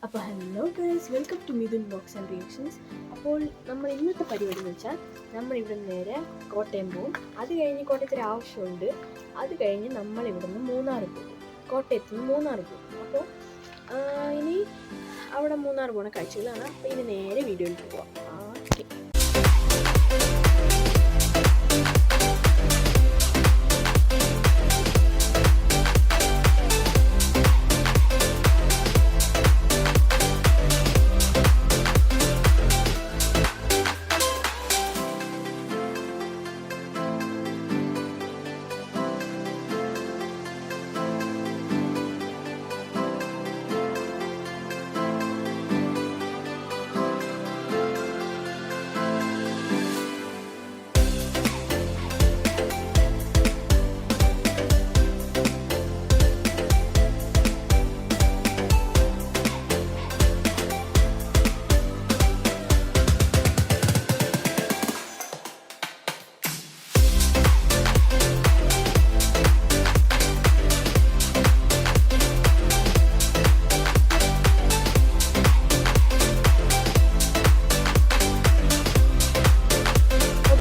അപ്പോൾ hello guys, welcome to Mithun vlogs and reactions. അപ്പോൾ നമ്മൾ ഇന്നത്തെ പരിപാടി എന്ന് വെച്ചാൽ നമ്മളിവിടെ നേരെ കോട്ടയം പോകും. അത് കഴിഞ്ഞ് കോട്ടയത്തിൽ ആവശ്യമുണ്ട്. അത് കഴിഞ്ഞ് നമ്മളിവിടുന്ന് മൂന്നാർ പോകും. കോട്ടയത്ത് നിന്ന് മൂന്നാർ പോകും. അപ്പോൾ ഇനി അവിടെ മൂന്നാർ പോകുന്ന കാഴ്ചകളാണ്. അപ്പോൾ ഇനി നേരെ വീഡിയോയിലേക്ക് പോവാം. ഓക്കെ.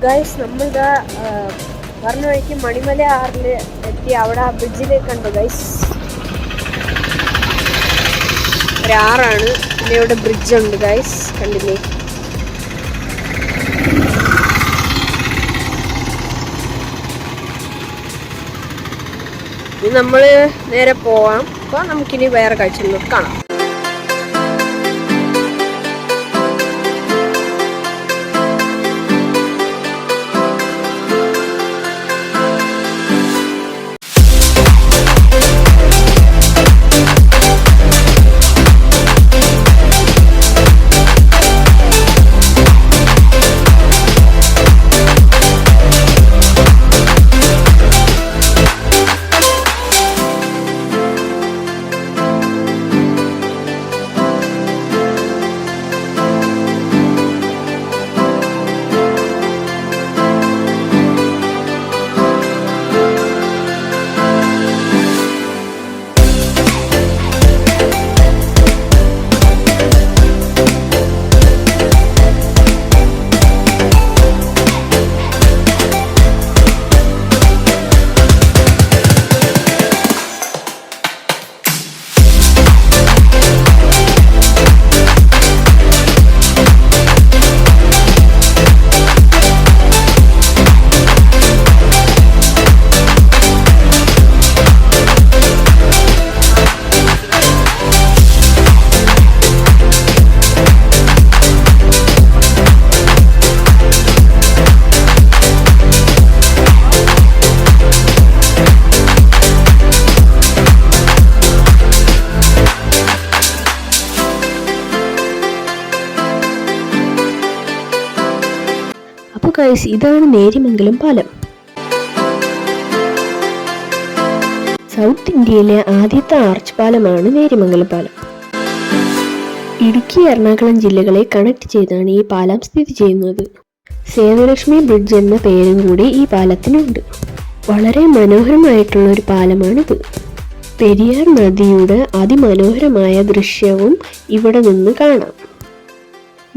ഗൈസ്, നമ്മളിതാ പറഞ്ഞ വഴിക്ക് മണിമല ആറിൽ എത്തി. അവിടെ ആ ബ്രിഡ്ജിൽ കണ്ടു ഗൈസ്, ഒരാറാണ്. പിന്നെ ഇവിടെ ബ്രിഡ്ജുണ്ട് ഗൈസ്, കണ്ടില്ലേ? ഇനി നമ്മൾ നേരെ പോവാം. അപ്പോൾ നമുക്കിനി വേറെ കാഴ്ചകളിലോട്ട് കാണാം. ഗൈസ്, ഇതാണ് നേര്യമംഗലം പാലം. സൗത്ത് ഇന്ത്യയിലെ ആദ്യത്തെ ആർച്ച് പാലമാണ് നേര്യമംഗലം പാലം. ഇടുക്കി, എറണാകുളം ജില്ലകളെ കണക്ട് ചെയ്താണ് ഈ പാലം സ്ഥിതി ചെയ്യുന്നത്. സേതുലക്ഷ്മി ബ്രിഡ്ജ് എന്ന പേരും കൂടി ഈ പാലത്തിനുണ്ട്. വളരെ മനോഹരമായിട്ടുള്ള ഒരു പാലമാണിത്. പെരിയാർ നദിയുടെ അതിമനോഹരമായ ദൃശ്യവും ഇവിടെ നിന്ന് കാണാം.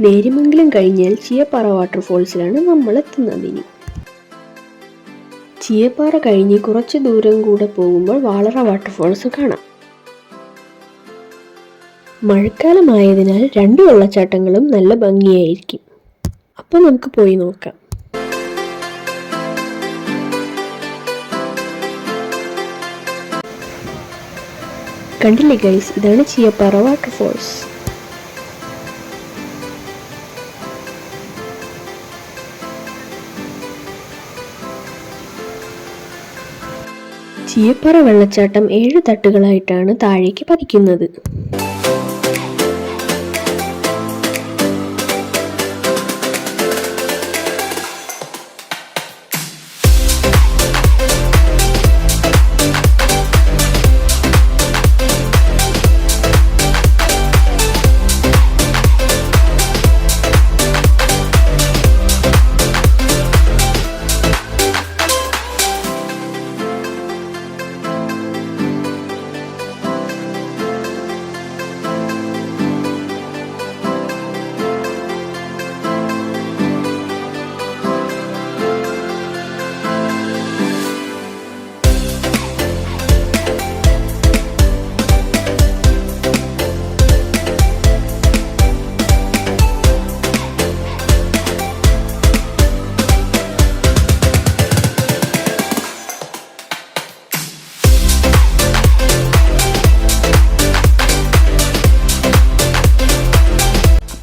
നേര്യമംഗലം കഴിഞ്ഞാൽ ചീയപ്പാറ വാട്ടർഫോൾസിലാണ് നമ്മൾ എത്തുന്നത്. ഇനി ചീയപ്പാറ കഴിഞ്ഞ് കുറച്ച് ദൂരം കൂടെ പോകുമ്പോൾ വാളറ വാട്ടർഫോൾസ് കാണാം. മഴക്കാലമായതിനാൽ രണ്ട് വെള്ളച്ചാട്ടങ്ങളും നല്ല ഭംഗിയായിരിക്കും. അപ്പോൾ നമുക്ക് പോയി നോക്കാം. കണ്ടില്ലേ ഗൈസ്, ഇതാണ് ചീയപ്പാറ വാട്ടർഫോൾസ്. ചീയപ്പാറ വെള്ളച്ചാട്ടം 7 തട്ടുകളായിട്ടാണ് താഴേക്ക് പതിക്കുന്നത്.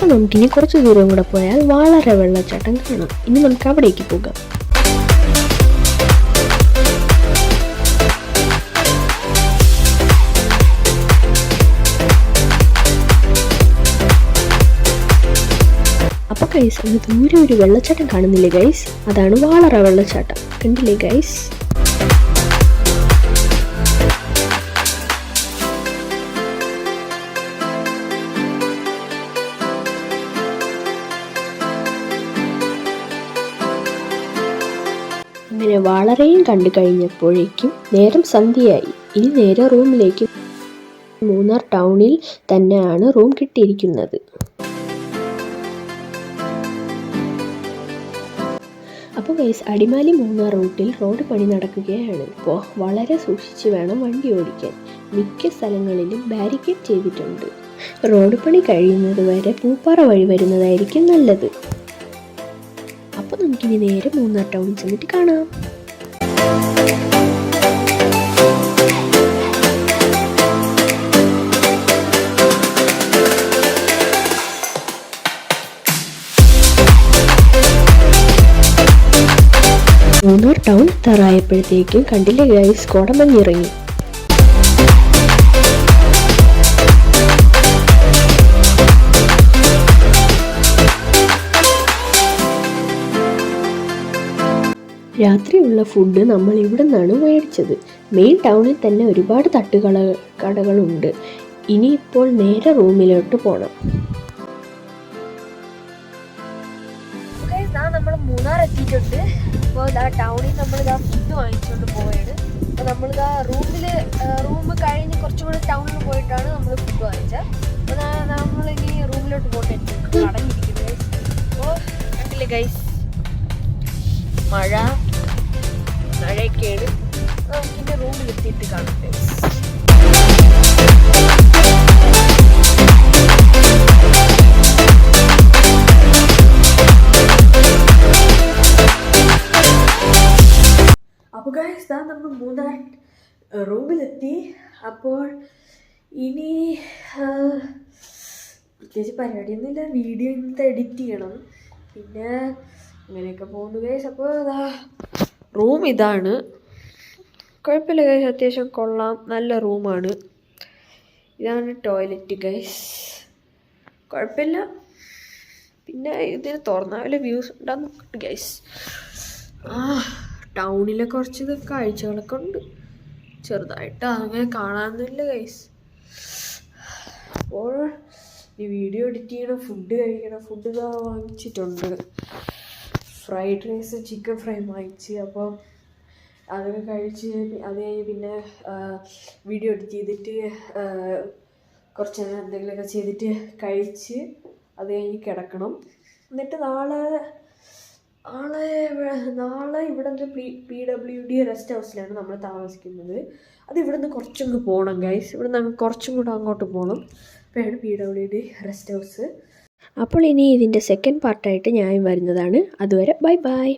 അപ്പോൾ നമുക്കിനി കുറച്ച് ദൂരം കൂടെ പോയാൽ വളരെ വെള്ളച്ചാട്ടം കാണാം. ഇനി നമുക്ക് അവിടേക്ക് പോകാം. അപ്പോൾ ഗൈസ്, അത് ദൂരെ ഒരു വെള്ളച്ചാട്ടം കാണുന്നില്ലേ ഗൈസ്? അതാണ് വാളറ വെള്ളച്ചാട്ടം. കണ്ടില്ലേ ഗൈസ്? അങ്ങനെ വാളറയും കണ്ടു കഴിഞ്ഞപ്പോഴേക്കും നേരം സന്ധ്യയായി. ഇനി നേരെ റൂമിലേക്ക്. മൂന്നാർ ടൗണിൽ തന്നെയാണ് റൂം കിട്ടിയിരിക്കുന്നത്. അപ്പോൾ ഗൈസ്, അടിമാലി മൂന്നാർ റൂട്ടിൽ റോഡ് പണി നടക്കുകയാണ്. ഇപ്പോൾ വളരെ സൂക്ഷിച്ച് വേണം വണ്ടി ഓടിക്കാൻ. മിക്ക സ്ഥലങ്ങളിലും ബാരിക്കേഡ് ചെയ്തിട്ടുണ്ട്. റോഡ് പണി കഴിയുന്നത് വരെ പൂപ്പാറ വഴി വരുന്നതായിരിക്കും നല്ലത്. അപ്പോൾ നമുക്കിനി നേരെ മൂന്നാർ ടൗണിൽ ചെന്നിട്ട് കാണാം. മൂന്നാർ ടൗൺ എത്താറായപ്പോഴത്തേക്കും കണ്ടില്ലേ ഗൈസ്, കോടമഞ്ഞിറങ്ങി. രാത്രിയുള്ള ഫുഡ് നമ്മൾ ഇവിടെ നിന്നാണ് മേടിച്ചത്. മെയിൻ ടൗണിൽ തന്നെ ഒരുപാട് കടകളുണ്ട്. ഇനിയിപ്പോൾ നേരെ റൂമിലോട്ട് പോകണം. നമ്മൾ മൂന്നാർ എത്തിയിട്ടുണ്ട്. അപ്പോൾ ടൗണിൽ നമ്മളിതാ ഫുഡ് വാങ്ങിച്ചുകൊണ്ട് പോവുകയാണ്. അപ്പോൾ നമ്മളിതാ റൂം കഴിഞ്ഞ് കുറച്ചും കൂടി ടൗണിൽ പോയിട്ടാണ് നമ്മൾ ഫുഡ് വാങ്ങിച്ചത്. അപ്പോൾ നമ്മളിനി റൂമിലോട്ട് പോകട്ടെ. അടങ്ങിയിരിക്കുന്നത് അപ്പോൾ കണ്ടില്ലേ ഗൈസ്, മഴയൊക്കെയാണ്. നമുക്കിൻ്റെ റൂമിലെത്തിയിട്ട് കാണാം ഗൈസ്. അപ്പോൾ ഗൈസ്, നമ്മൾ മൂന്നാർ റൂമിലെത്തി. അപ്പോൾ ഇനി പ്രത്യേകിച്ച് പരിപാടിയൊന്നുമില്ല. വീഡിയോ ഇന്നത്തെ എഡിറ്റ് ചെയ്യണം, പിന്നെ അങ്ങനെയൊക്കെ പോകുന്നു ഗൈസ്. അപ്പോൾ റൂം ഇതാണ്. കുഴപ്പമില്ല ഗൈസ്, അത്യാവശ്യം കൊള്ളാം, നല്ല റൂമാണ്. ഇതാണ് ടോയ്ലറ്റ് ഗൈസ്, കുഴപ്പമില്ല. പിന്നെ ഇതിന് തുറന്ന പോലെ വ്യൂസ് ഉണ്ടാകും ഗൈസ്. ടൗണിലെ കുറച്ച് കാഴ്ചകളൊക്കെ ഉണ്ട്, ചെറുതായിട്ട് അങ്ങനെ കാണാനൊന്നുമില്ല ഗൈസ്. അപ്പോൾ ഈ വീഡിയോ എഡിറ്റ് ചെയ്യണം, ഫുഡ് കഴിക്കണം. ഫുഡ് ഇതാ വാങ്ങിച്ചിട്ടുണ്ട്. ഫ്രൈഡ് റൈസ്, ചിക്കൻ ഫ്രൈ വാങ്ങിച്ച്. അപ്പോൾ അതൊക്കെ കഴിച്ച് അത് കഴിഞ്ഞ് പിന്നെ വീഡിയോ എഡിറ്റ് ചെയ്തിട്ട് കുറച്ച് നേരം എന്തെങ്കിലുമൊക്കെ ചെയ്തിട്ട് കഴിച്ച് അത് കഴിഞ്ഞ് കിടക്കണം. എന്നിട്ട് നാളെ ഇവിടെ നിന്ന് PWD റെസ്റ്റ് ഹൗസിലാണ് നമ്മൾ താമസിക്കുന്നത്. അത് ഇവിടെ നിന്ന് കുറച്ചങ്ങ് പോകണം ഗൈസ്. ഇവിടെ നിന്ന് കുറച്ചും കൂടെ അങ്ങോട്ട് പോകണം. അപ്പോഴാണ് PWD റെസ്റ്റ് ഹൗസ്. അപ്പോൾ ഇനി ഇതിൻ്റെ സെക്കൻഡ് പാർട്ടായിട്ട് ഞാൻ വരുന്നതാണ്. അതുവരെ ബൈ ബൈ.